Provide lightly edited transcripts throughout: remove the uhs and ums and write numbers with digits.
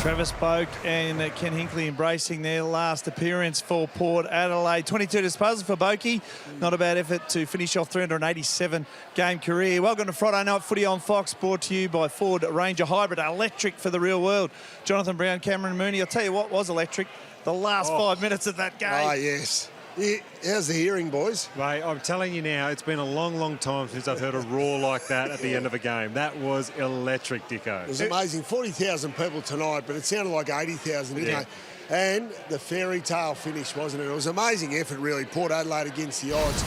Travis Boak and Ken Hinkley embracing their last appearance for Port Adelaide. 22 disposals for Boakey. Not a bad effort to finish off 387-game career. Welcome to Friday Night Footy on Fox, brought to you by Ford Ranger Hybrid, electric for the real world. Jonathan Brown, Cameron Mooney. I'll tell you what was electric, the last 5 minutes of that game. Oh, yes. How's the hearing, boys? Mate, I'm telling you now, it's been a long, long time since I've heard a roar like that at the end of a game. That was electric, Dicko. It was amazing. 40,000 people tonight, but it sounded like 80,000, didn't it? And the fairy tale finish, wasn't it? It was an amazing effort, really. Port Adelaide against the odds.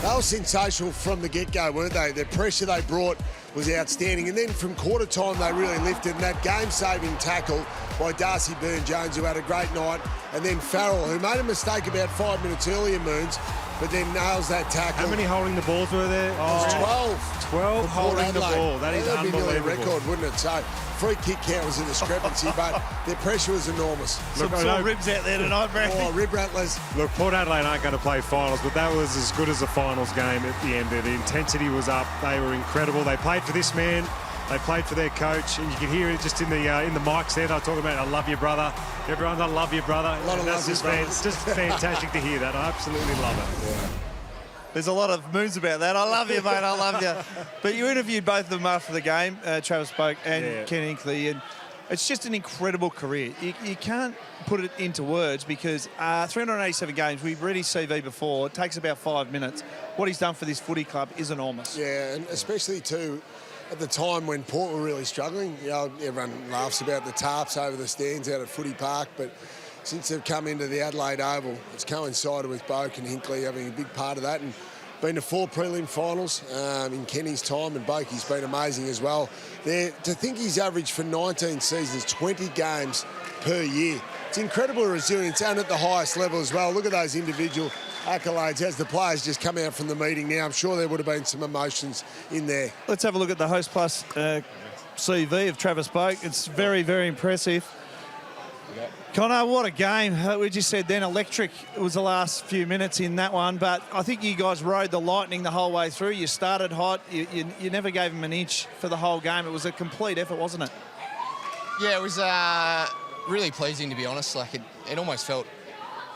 They were sensational from the get-go, weren't they? The pressure they brought was outstanding. And then from quarter time, they really lifted. And that game-saving tackle by Darcy Byrne-Jones, who had a great night. And then Farrell, who made a mistake about 5 minutes earlier, Moons, but then nails that tackle. How many holding the balls were there? Oh, 12 holding the ball. That is That'd be nearly a unbelievable. record, wouldn't it? So free kick count was a discrepancy, but their pressure was enormous. Some sore ribs out there tonight, Brad. Oh, rib rattlers. Look, Port Adelaide aren't going to play finals, but that was as good as a finals game at the end. The intensity was up. They were incredible. They played for this man. They played for their coach, and you can hear it just in the mics there. They're talking about, "I love you, brother." Everyone, "I love you, brother." A lot of love, just fantastic to hear that. I absolutely love it. Yeah. There's a lot of moons about that. I love you, mate. I love you. But you interviewed both of them after the game, Travis Boak and Ken Hinkley, and it's just an incredible career. You can't put it into words because 387 games, we've read his CV before. It takes about 5 minutes. What he's done for this footy club is enormous. Yeah, and especially too, at the time when Port were really struggling. You know, everyone laughs about the tarps over the stands out at Footy Park, but since they've come into the Adelaide Oval, it's coincided with Boak and Hinkley having a big part of that, and been to 4 prelim finals in Kenny's time, and Boakey's been amazing as well. To think he's averaged for 19 seasons 20 games per year. It's incredible resilience, and at the highest level as well. Look at those individual accolades as the players just come out from the meeting now. I'm sure there would have been some emotions in there. Let's have a look at the Host Plus CV of Travis Boak. It's very, very impressive. Connor, what a game. We just said then electric was the last few minutes in that one, but I think you guys rode the lightning the whole way through. You started hot. You never gave him an inch for the whole game. It was a complete effort, wasn't it? Yeah, it was really pleasing, to be honest. Like it almost felt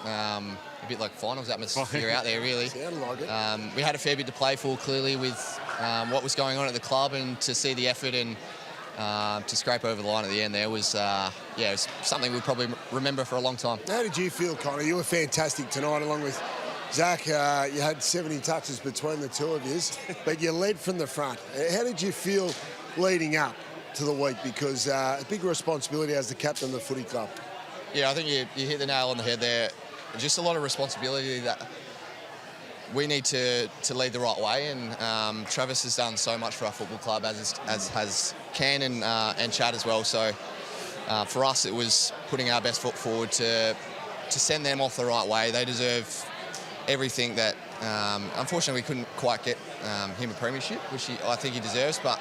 a bit like finals atmosphere out there, really. Sounded like it. We had a fair bit to play for, clearly, with what was going on at the club, and to see the effort and to scrape over the line at the end there was, it was something we'll probably remember for a long time. How did you feel, Connor? You were fantastic tonight along with Zach. You had 70 touches between the two of you, but you led from the front. How did you feel leading up to the week? Because a big responsibility as the captain of the footy club. Yeah, I think you hit the nail on the head there. Just a lot of responsibility that we need to lead the right way, and Travis has done so much for our football club, as has Ken and Chad as well. So for us, it was putting our best foot forward to send them off the right way. They deserve everything that, unfortunately, we couldn't quite get him a premiership, which I think he deserves, but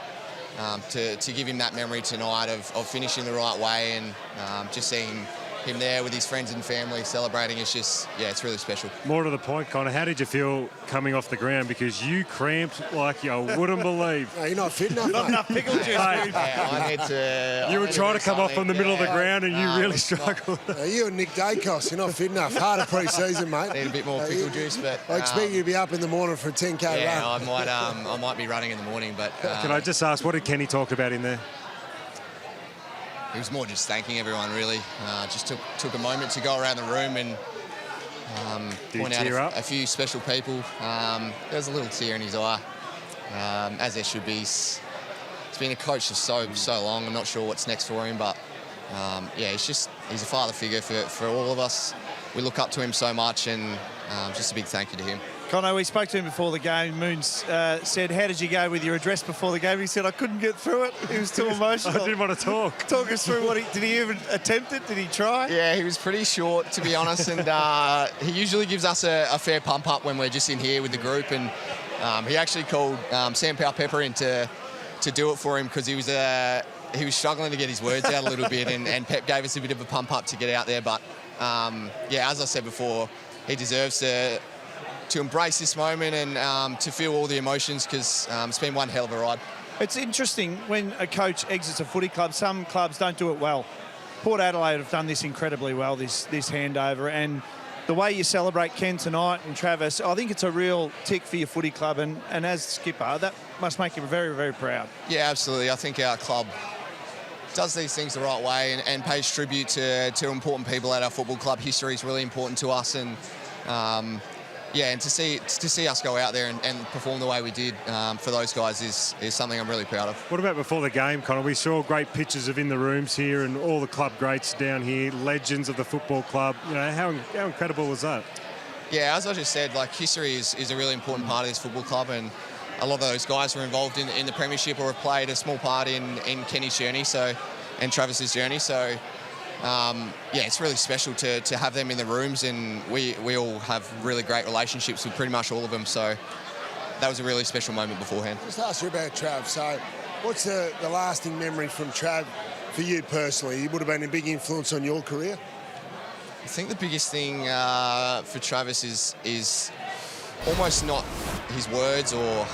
to give him that memory tonight of finishing the right way, and just seeing him there with his friends and family celebrating, it's just, it's really special. More to the point, Connor, how did you feel coming off the ground? Because you cramped like you wouldn't believe. No, you're not fit enough. Not enough pickle juice. I need to. You were trying to come off from the middle of the ground, and you really struggled. You and Nick Dacos, you're not fit enough. Harder pre-season, mate. Need a bit more pickle juice, but I expect you to be up in the morning for a 10K run. Yeah, I might be running in the morning, but. Can I just ask, what did Kenny talk about in there? It was more just thanking everyone, really. Just took a moment to go around the room and point out a few special people. There was a little tear in his eye, as there should be. He's been a coach for so long. I'm not sure what's next for him, but he's a father figure for all of us. We look up to him so much, and just a big thank you to him. Connor, we spoke to him before the game. Moons said, "How did you go with your address before the game?" He said, "I couldn't get through it. He was too emotional." I didn't want to talk. Talk us through did he even attempt it? Did he try? Yeah, he was pretty short, to be honest, and he usually gives us a fair pump up when we're just in here with the group, and he actually called Sam Powell-Pepper in to do it for him, because he was struggling to get his words out a little bit, and Pep gave us a bit of a pump up to get out there, but as I said before, he deserves to embrace this moment and to feel all the emotions, because it's been one hell of a ride. It's interesting when a coach exits a footy club. Some clubs don't do it well. Port Adelaide have done this incredibly well, this handover, and the way you celebrate Ken tonight and Travis, I think it's a real tick for your footy club, and as skipper, that must make you very, very proud. Yeah, absolutely. I think our club does these things the right way and pays tribute to important people at our football club. History is really important to us, and and to see us go out there and perform the way we did for those guys is something I'm really proud of. What about before the game, Connor? We saw great pictures of in the rooms here and all the club greats down here, legends of the football club. You know, how incredible was that? Yeah, as I just said, like, history is a really important part of this football club, and a lot of those guys were involved in the premiership or have played a small part in Kenny's journey, and Travis's journey. So, it's really special to have them in the rooms, and we all have really great relationships with pretty much all of them. So that was a really special moment beforehand. Just ask you about Trav. So what's the lasting memory from Trav for you personally? He would have been a big influence on your career. I think the biggest thing for Travis is almost not his words or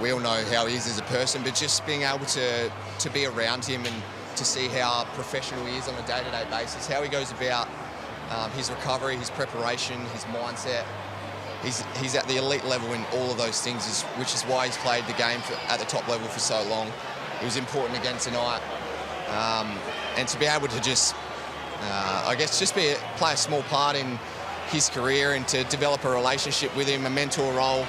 we all know how he is as a person, but just being able to be around him and to see how professional he is on a day-to-day basis, how he goes about his recovery, his preparation, his mindset. He's at the elite level in all of those things, which is why he's played the game at the top level for so long. It was important again tonight. And to be able to just, play a small part in his career and to develop a relationship with him, a mentor role.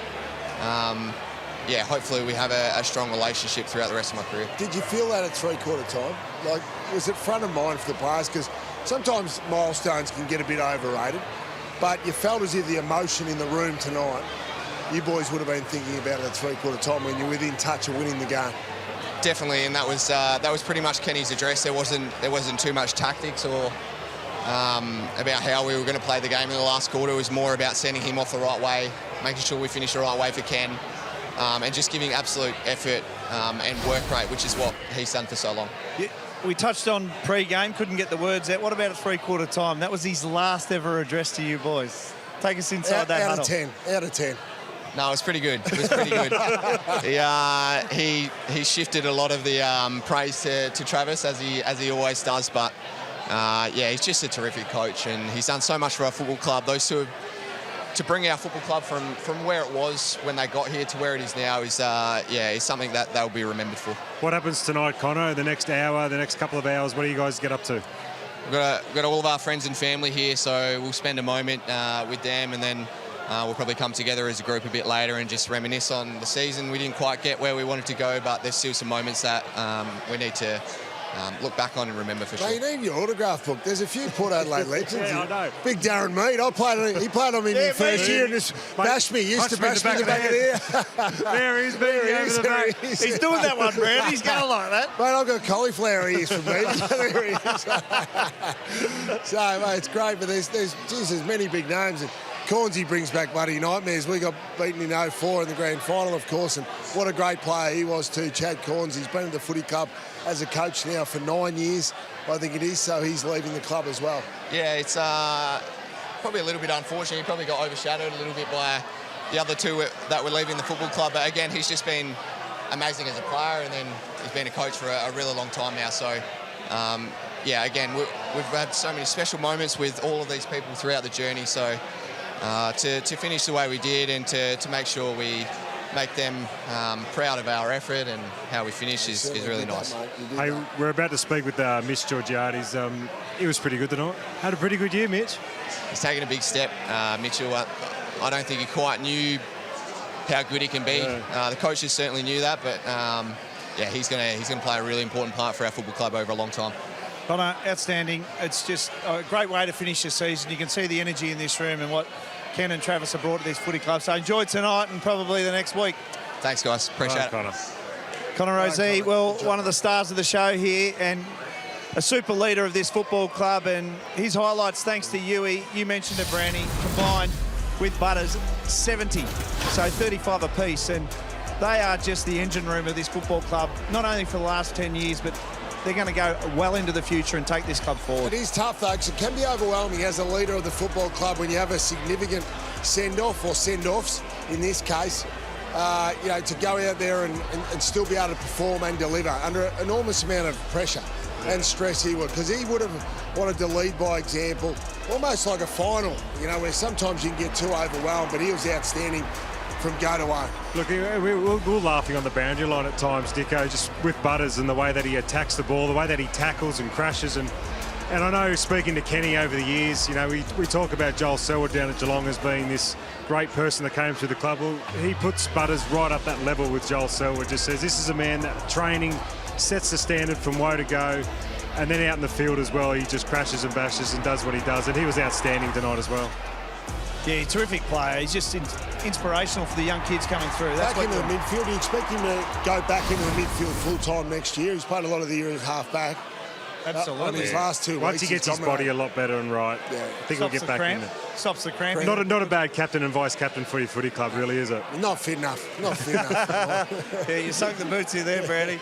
Hopefully we have a strong relationship throughout the rest of my career. Did you feel that at three-quarter time? Like, was it front of mind for the players? Because sometimes milestones can get a bit overrated, but you felt as if the emotion in the room tonight, you boys would have been thinking about it at three-quarter time when you're within touch of winning the game. Definitely, and that was pretty much Kenny's address. There wasn't too much tactics or about how we were going to play the game in the last quarter. It was more about sending him off the right way, making sure we finished the right way for Ken. And just giving absolute effort and work rate, which is what he's done for so long. Yeah, we touched on pre-game, couldn't get the words out. What about at three-quarter time? That was his last ever address to you boys. Take us inside that huddle. Out of 10. No, it was pretty good. It was pretty good. He shifted a lot of the praise to Travis, as he always does. But, he's just a terrific coach, and he's done so much for our football club. Those two have... To bring our football club from where it was when they got here to where it is now is something that they'll be remembered for. What happens tonight, Connor? The next hour, the next couple of hours, what do you guys get up to? We've got all of our friends and family here, so we'll spend a moment with them, and then we'll probably come together as a group a bit later and just reminisce on the season. We didn't quite get where we wanted to go, but there's still some moments that we need to look back on and remember for sure. You need your autograph book. There's a few Port Adelaide legends. Yeah, I know. Big Darren Mead. He played on me in my first year and just bashed me. He used to bash me in the back of the ear. There he's been. He's doing that one, Brad. He's going like that. Mate, I've got cauliflower ears from me. There he is. So, mate, it's great, but there's many big names. And Cornsey brings back bloody nightmares. We got beaten in 04 in the grand final, of course, and what a great player he was too, Chad Cornsey. He's been at the footy club as a coach now for 9 years, I think it is, so he's leaving the club as well. Yeah, it's probably a little bit unfortunate. He probably got overshadowed a little bit by the other two that were leaving the football club. But again, he's just been amazing as a player, and then he's been a coach for a really long time now. So, again, we've had so many special moments with all of these people throughout the journey. So to finish the way we did and to make sure we make them proud of our effort and how we finish is really nice. Hey, we're about to speak with Mitch Georgiades. He was pretty good tonight. Had a pretty good year, Mitch. He's taken a big step, Mitchell. I don't think he quite knew how good he can be. Yeah. The coaches certainly knew that, but he's going to play a really important part for our football club over a long time. Connor, outstanding. It's just a great way to finish the season. You can see the energy in this room and what Ken and Travis have brought to this footy club. So enjoy tonight and probably the next week. Thanks, guys. Appreciate it. Connor Rozee, one of the stars of the show here and a super leader of this football club, and his highlights, thanks to Yui, you mentioned it, Brandy, combined with Butters, 70, so 35 apiece, and they are just the engine room of this football club, not only for the last 10 years, but they're going to go well into the future and take this club forward. It is tough, though, because it can be overwhelming as a leader of the football club when you have a significant send-off or send-offs, in this case, to go out there and still be able to perform and deliver under an enormous amount of pressure. and stress he would, because he would have wanted to lead by example, almost like a final, you know, where sometimes you can get too overwhelmed, but he was outstanding from go to one. Look, we're laughing on the boundary line at times, Dicko, just with Butters and the way that he attacks the ball, the way that he tackles and crashes. And I know, speaking to Kenny over the years, you know, we talk about Joel Selwood down at Geelong as being this great person that came through the club. Well, he puts Butters right up that level with Joel Selwood. Just says this is a man that training sets the standard from woe to go. And then out in the field as well, he just crashes and bashes and does what he does. And he was outstanding tonight as well. Yeah, terrific player. He's just inspirational for the young kids coming through. That's back into the midfield. Do you expect him to go back into the midfield full-time next year? He's played a lot of the year as half-back. Absolutely. On his last 2 weeks, once he gets his body a lot better and right, yeah. I think we'll get back in there. Stops the cramp. Not a bad captain and vice-captain for your footy club, really, is it? Not fit enough. Not fit enough. Yeah, you sunk the boots in there, Brady.